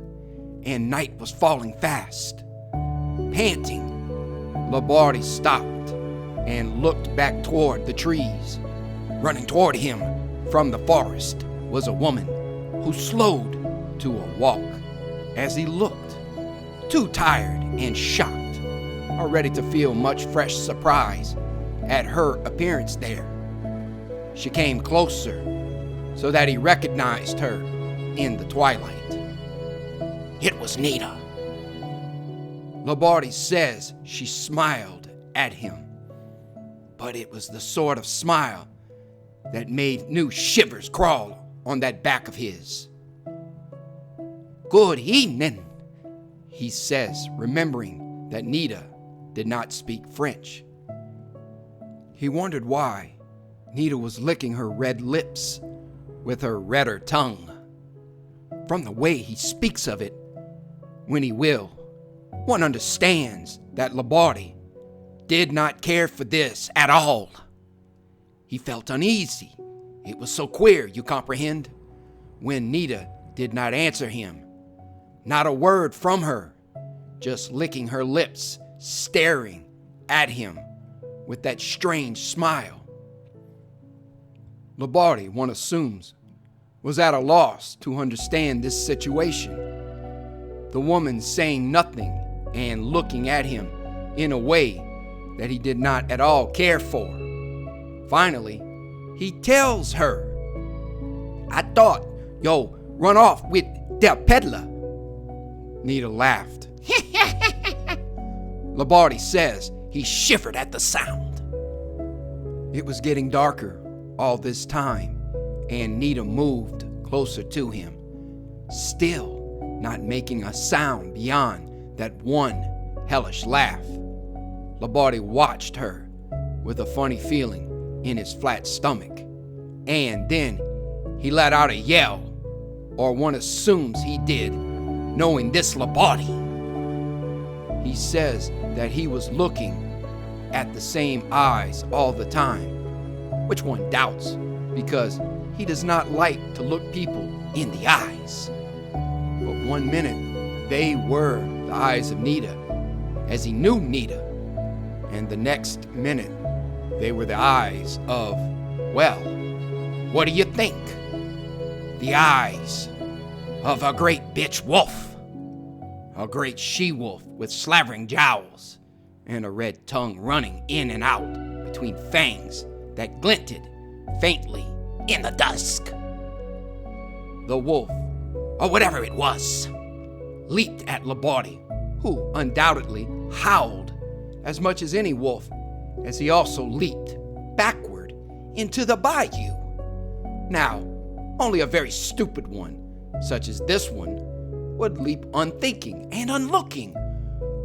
Speaker 1: and night was falling fast. Panting, Labarde stopped and looked back toward the trees. Running toward him from the forest was a woman who slowed to a walk as he looked, too tired and shocked, or ready to feel much fresh surprise at her appearance there. She came closer so that he recognized her in the twilight. It was Nita. Labarde says she smiled at him, but it was the sort of smile that made new shivers crawl on that back of his. "Good evening," he says, remembering that Nita did not speak French. He wondered why Nita was licking her red lips with her redder tongue. From the way he speaks of it, when he will, one understands that Labarde did not care for this at all. He felt uneasy. It was so queer, you comprehend, when Nita did not answer him. Not a word from her, just licking her lips, staring at him with that strange smile. Labarde, one assumes, was at a loss to understand this situation. The woman saying nothing and looking at him in a way that he did not at all care for. Finally, he tells her, "I thought yo run off with their peddler." Nita laughed. Labarde says he shivered at the sound. It was getting darker all this time, and Nita moved closer to him, still not making a sound beyond that one hellish laugh. Laborde watched her with a funny feeling in his flat stomach, and then he let out a yell, or one assumes he did, knowing this Laborde. He says that he was looking at the same eyes all the time, which one doubts, because he does not like to look people in the eyes. But one minute they were the eyes of Nita, as he knew Nita, and the next minute they were the eyes of, well, what do you think? The eyes of a great bitch wolf, a great she-wolf with slavering jowls and a red tongue running in and out between fangs that glinted faintly in the dusk. The wolf, or whatever it was, leaped at Laborde, who undoubtedly howled as much as any wolf, as he also leaped backward into the bayou. Now, only a very stupid one, such as this one, would leap unthinking and unlooking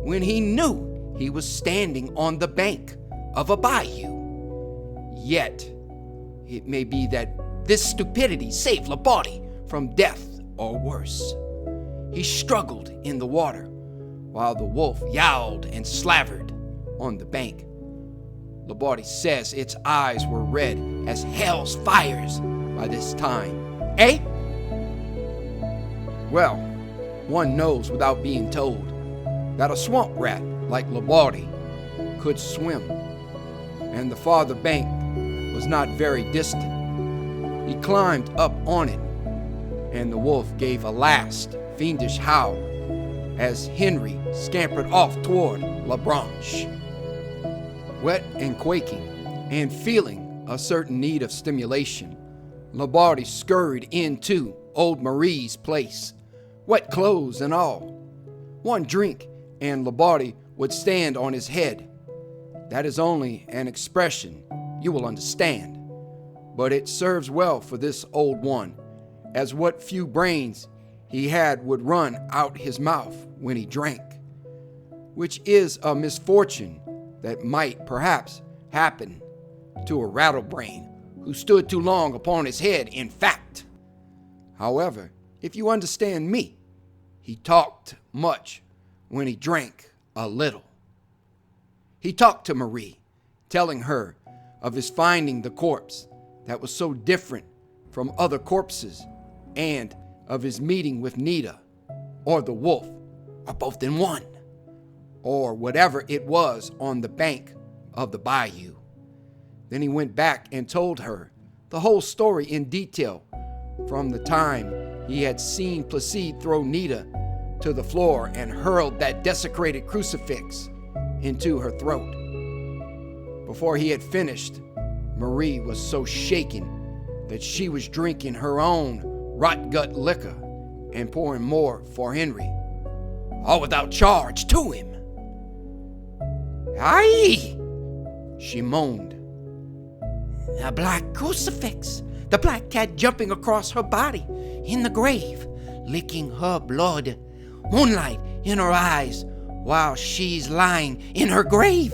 Speaker 1: when he knew he was standing on the bank of a bayou. Yet, it may be that this stupidity saved Laborde from death or worse. He struggled in the water while the wolf yowled and slavered on the bank. Laborde says its eyes were red as hell's fires by this time. Eh? Well, one knows without being told that a swamp rat like Laborde could swim, and the farther bank was not very distant. He climbed up on it, and the wolf gave a last fiendish howl as Henry scampered off toward La Branche. Wet and quaking, and feeling a certain need of stimulation, Laborde scurried into old Marie's place, wet clothes and all. One drink, and Laborde would stand on his head. That is only an expression, you will understand, but it serves well for this old one, as what few brains he had would run out his mouth when he drank, which is a misfortune that might perhaps happen to a rattlebrain who stood too long upon his head, in fact. However, if you understand me, he talked much when he drank a little. He talked to Marie, telling her of his finding the corpse that was so different from other corpses, and of his meeting with Nita, or the wolf, or both in one, or whatever it was on the bank of the bayou. Then he went back and told her the whole story in detail, from the time he had seen Placide throw Nita to the floor and hurled that desecrated crucifix into her throat. Before he had finished, Marie was so shaken that she was drinking her own rot-gut liquor and pouring more for Henry, all without charge to him. "Aye," she moaned. "The black crucifix, the black cat jumping across her body in the grave, licking her blood, moonlight in her eyes while she's lying in her grave.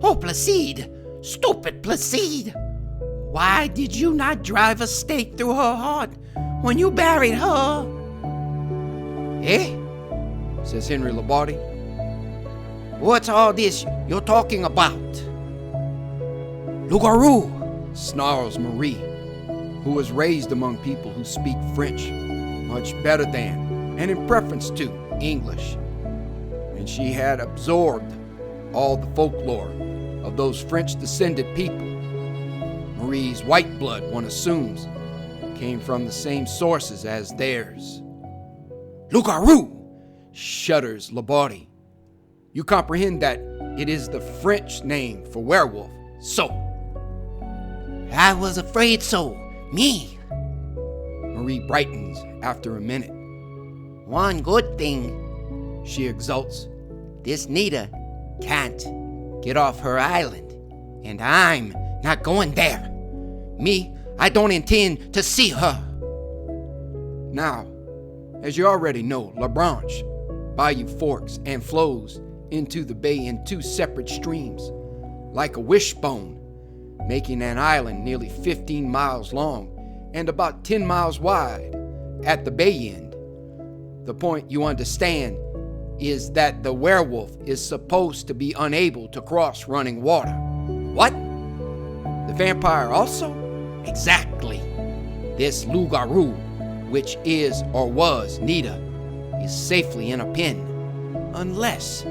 Speaker 1: Oh, Placide, stupid Placide, why did you not drive a stake through her heart when you buried her?" "Eh?" says Henry Laborde. "What's all this you're talking about?" "Rougarou," snarls Marie, who was raised among people who speak French much better than, and in preference to, English, and she had absorbed all the folklore of those French-descended people. Marie's white blood, one assumes, came from the same sources as theirs. "Rougarou," shudders Laborde. "You comprehend that it is the French name for werewolf, so." "I was afraid so, me." Marie brightens after a minute. "One good thing," she exults, "this Nita can't get off her island, and I'm not going there. Me, I don't intend to see her." Now, as you already know, La Branche, bayou forks and flows into the bay in two separate streams, like a wishbone, making an island nearly 15 miles long and about 10 miles wide at the bay end. The point you understand is that the werewolf is supposed to be unable to cross running water. What? The vampire also? Exactly. This rougarou, which is or was Nita, is safely in a pen, unless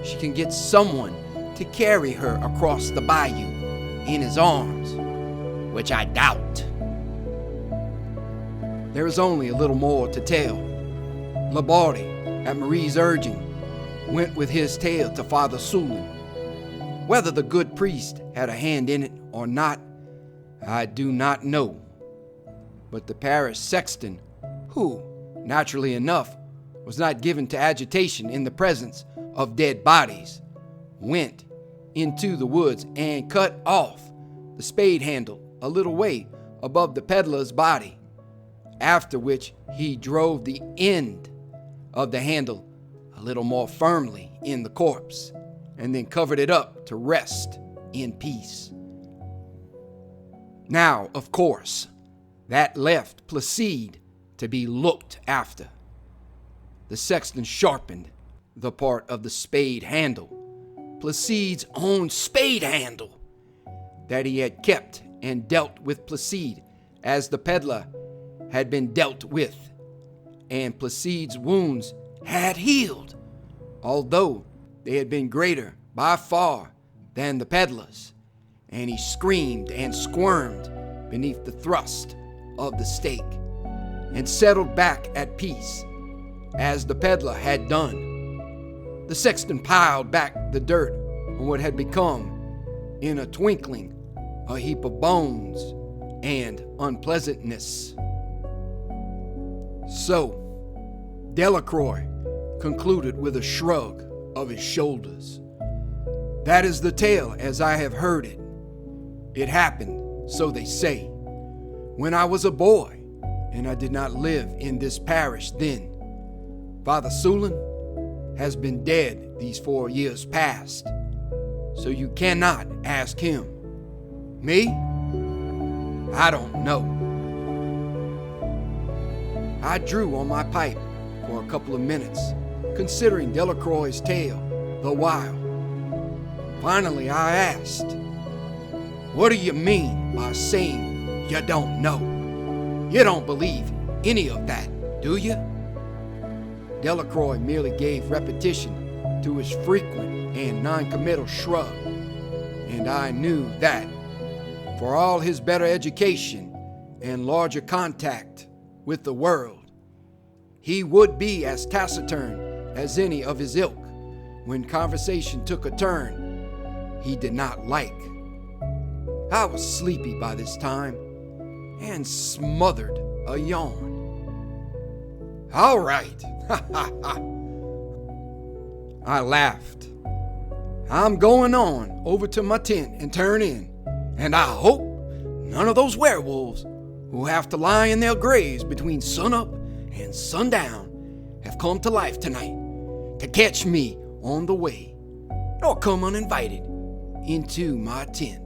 Speaker 1: she can get someone to carry her across the bayou in his arms, which I doubt. There is only a little more to tell. Labardi, at Marie's urging, went with his tale to Father Sulin. Whether the good priest had a hand in it or not, I do not know. But the parish sexton, who, naturally enough, was not given to agitation in the presence of dead bodies, went into the woods and cut off the spade handle a little way above the peddler's body, after which he drove the end of the handle a little more firmly in the corpse, and then covered it up to rest in peace. Now, of course, that left Placide to be looked after. The sexton sharpened the part of the spade handle, Placide's own spade handle, that he had kept and dealt with Placide as the peddler had been dealt with, and Placide's wounds had healed, although they had been greater by far than the peddler's, and he screamed and squirmed beneath the thrust of the stake, and settled back at peace, as the peddler had done. The sexton piled back the dirt on what had become, in a twinkling, a heap of bones and unpleasantness. So, Delacroix concluded with a shrug of his shoulders. That is the tale as I have heard it. It happened, so they say, when I was a boy, and I did not live in this parish then. Father Sulin has been dead these 4 years past, so you cannot ask him. Me? I don't know. I drew on my pipe for a couple of minutes, considering Delacroix's tale the while. Finally, I asked, "What do you mean by saying you don't know? You don't believe any of that, do you?" Delacroix merely gave repetition to his frequent and non-committal shrug, and I knew that, for all his better education and larger contact with the world, he would be as taciturn as any of his ilk when conversation took a turn he did not like. I was sleepy by this time and smothered a yawn. "All right," I laughed. "I'm going on over to my tent and turn in, and I hope none of those werewolves who have to lie in their graves between sunup and sundown have come to life tonight to catch me on the way, nor come uninvited into my tent.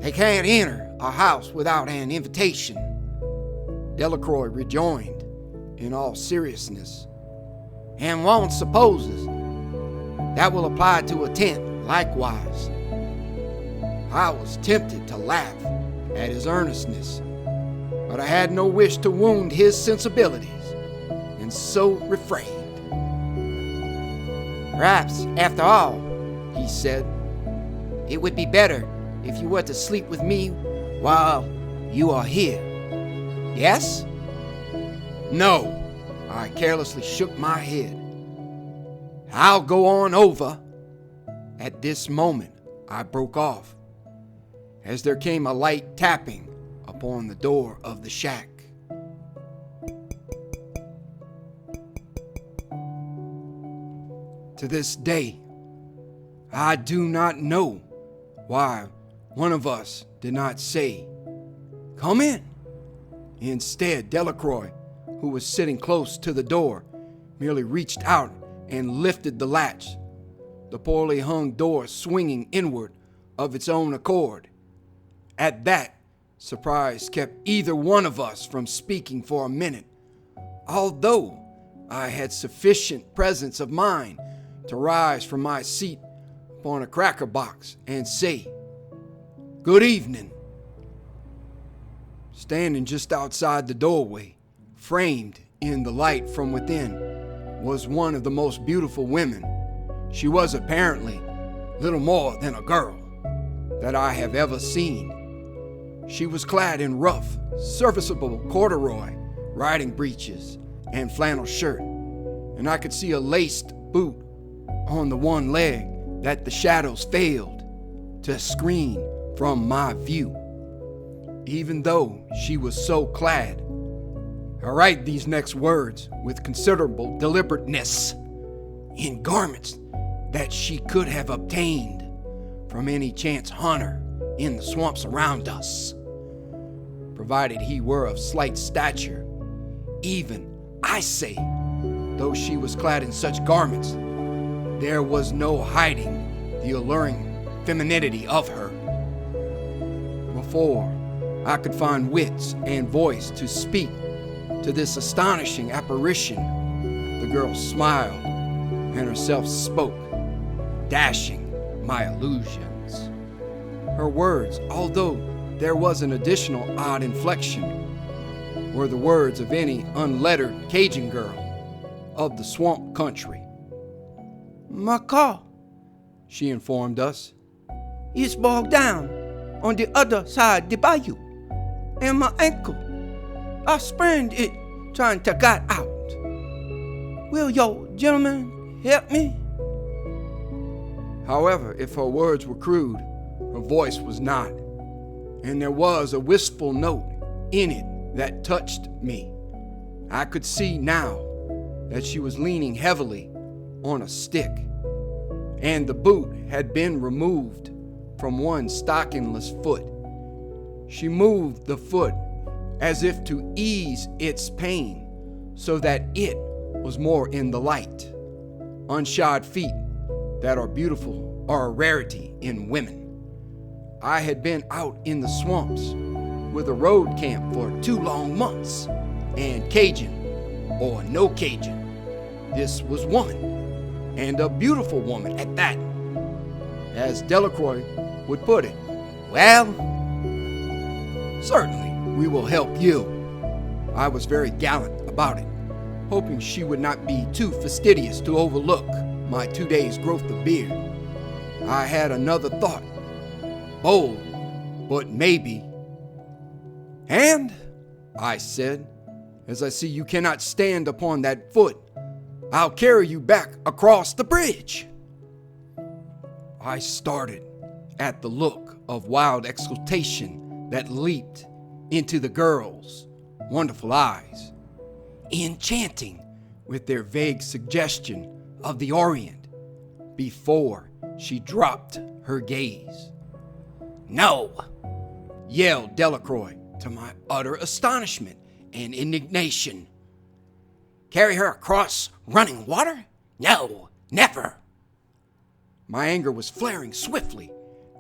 Speaker 1: They can't enter a house without an invitation," Delacroix rejoined in all seriousness, "and one supposes that will apply to a tent likewise." I was tempted to laugh at his earnestness, but I had no wish to wound his sensibilities, and so refrained. "Perhaps, after all," he said, "it would be better if you were to sleep with me while you are here. Yes?" "No," I carelessly shook my head. "I'll go on over." At this moment, I broke off, as there came a light tapping upon the door of the shack. To this day, I do not know why one of us did not say, "Come in." Instead, Delacroix, who was sitting close to the door, merely reached out and lifted the latch, the poorly hung door swinging inward of its own accord. At that, surprise kept either one of us from speaking for a minute, although I had sufficient presence of mind to rise from my seat upon a cracker box and say, "Good evening." Standing just outside the doorway, framed in the light from within, was one of the most beautiful women. She was apparently little more than a girl that I have ever seen. She was clad in rough, serviceable corduroy riding breeches and flannel shirt, and I could see a laced boot on the one leg that the shadows failed to screen from my view. Even though she was so clad, I write these next words with considerable deliberateness in garments that she could have obtained from any chance hunter in the swamps around us, provided he were of slight stature. Even, I say, though she was clad in such garments, there was no hiding the alluring femininity of her. Before I could find wits and voice to speak to this astonishing apparition, the girl smiled and herself spoke, dashing my illusions. Her words, although there was an additional odd inflection, were the words of any unlettered Cajun girl of the swamp country. "My car," she informed us, "is bogged down on the other side of the bayou, and my ankle, I sprained it trying to get out. Will your gentleman help me?" However, if her words were crude, her voice was not, and there was a wistful note in it that touched me. I could see now that she was leaning heavily on a stick, and the boot had been removed from one stockingless foot. She moved the foot as if to ease its pain, so that it was more in the light. Unshod feet that are beautiful are a rarity in women. I had been out in the swamps with a road camp for 2 long months, and Cajun or no Cajun, this was woman, and a beautiful woman at that. As Delacroix would put it, "Well, certainly we will help you." I was very gallant about it, hoping she would not be too fastidious to overlook my 2 days' growth of beard. I had another thought, bold, but maybe. "And," I said, "as I see you cannot stand upon that foot, I'll carry you back across the bridge." I started at the look of wild exultation that leaped into the girl's wonderful eyes, enchanting with their vague suggestion of the Orient, before she dropped her gaze. "No!" yelled Delacroix, to my utter astonishment and indignation. "Carry her across running water? No, never!" My anger was flaring swiftly,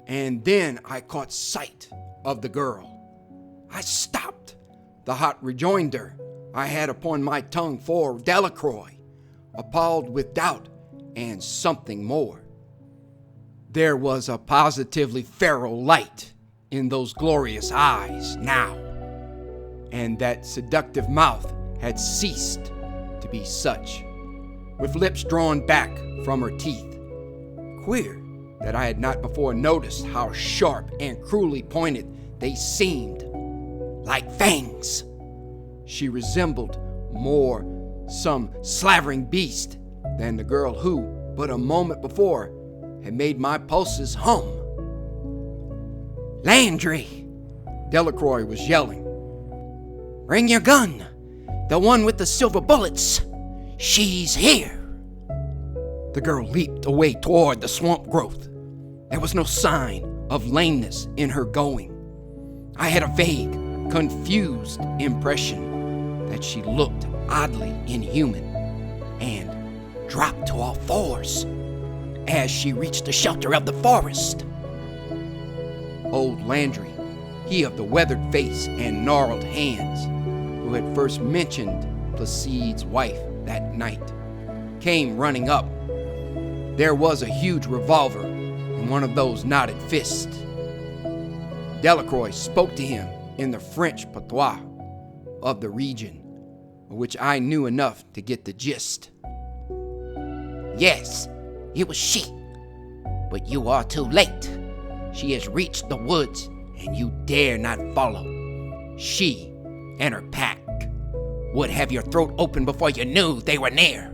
Speaker 1: and then I caught sight of the girl. I stopped the hot rejoinder I had upon my tongue for Delacroix, appalled with doubt and something more. There was a positively feral light in those glorious eyes now, and that seductive mouth had ceased to be such, with lips drawn back from her teeth. Queer that I had not before noticed how sharp and cruelly pointed they seemed, like fangs. She resembled more some slavering beast than the girl who, but a moment before, had made my pulses hum. "Landry!" Delacroix was yelling. "Bring your gun, the one with the silver bullets. She's here!" The girl leaped away toward the swamp growth. There was no sign of lameness in her going. I had a vague, confused impression that she looked oddly inhuman, and
Speaker 2: dropped to all fours as she reached the shelter of the forest.
Speaker 1: Old Landry, he of the weathered face and gnarled hands, who had first mentioned Placide's wife that night, came running up. There was a huge revolver in one of those knotted fists. Delacroix spoke to him in the French patois of the region, of which I knew enough to get the gist.
Speaker 2: Yes, it was she, but you are too late. She has reached the woods, and you dare not follow. She and her pack would have your throat open before you knew they were near.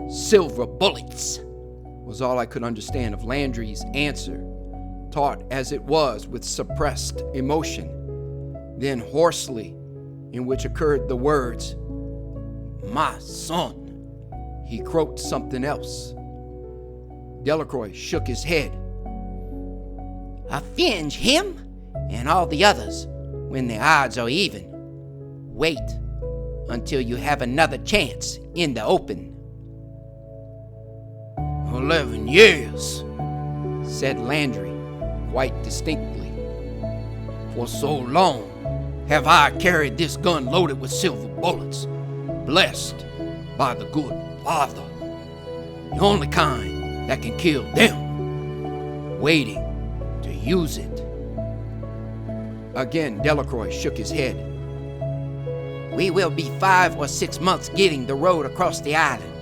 Speaker 1: Silver bullets, was all I could understand of Landry's answer, taught as it was with suppressed emotion, then hoarsely, in which occurred the words,
Speaker 2: "My son."
Speaker 1: He croaked something else. Delacroix shook his head.
Speaker 2: Avenge him and all the others when the odds are even. Wait until you have another chance in the open.
Speaker 1: 11 years, said Landry quite distinctly. For so long have I carried this gun loaded with silver bullets, blessed by the good Father, the only kind that can kill them, waiting to use it. Again, Delacroix shook his head.
Speaker 2: We will be 5 or 6 months getting the road across the island.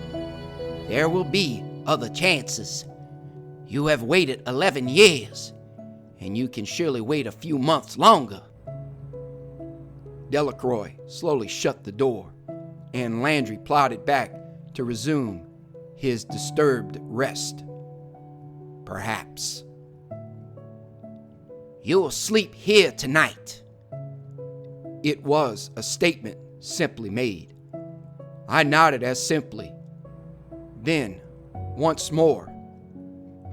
Speaker 2: There will be other chances. You have waited 11 years, and you can surely wait a few months longer.
Speaker 1: Delacroix slowly shut the door, and Landry plodded back to resume his disturbed rest. Perhaps.
Speaker 2: You will sleep here tonight.
Speaker 1: It was a statement simply made. I nodded as simply. Then, once more,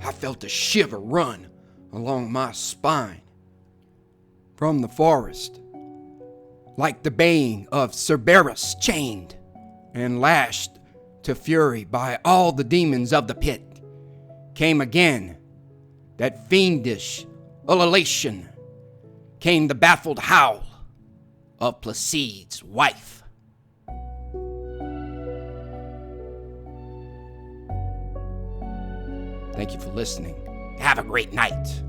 Speaker 1: I felt a shiver run along my spine. From the forest, like the baying of Cerberus chained and lashed to fury by all the demons of the pit, came again that fiendish ululation, came the baffled howl of Placide's wife. Thank you for listening.
Speaker 2: Have a great night.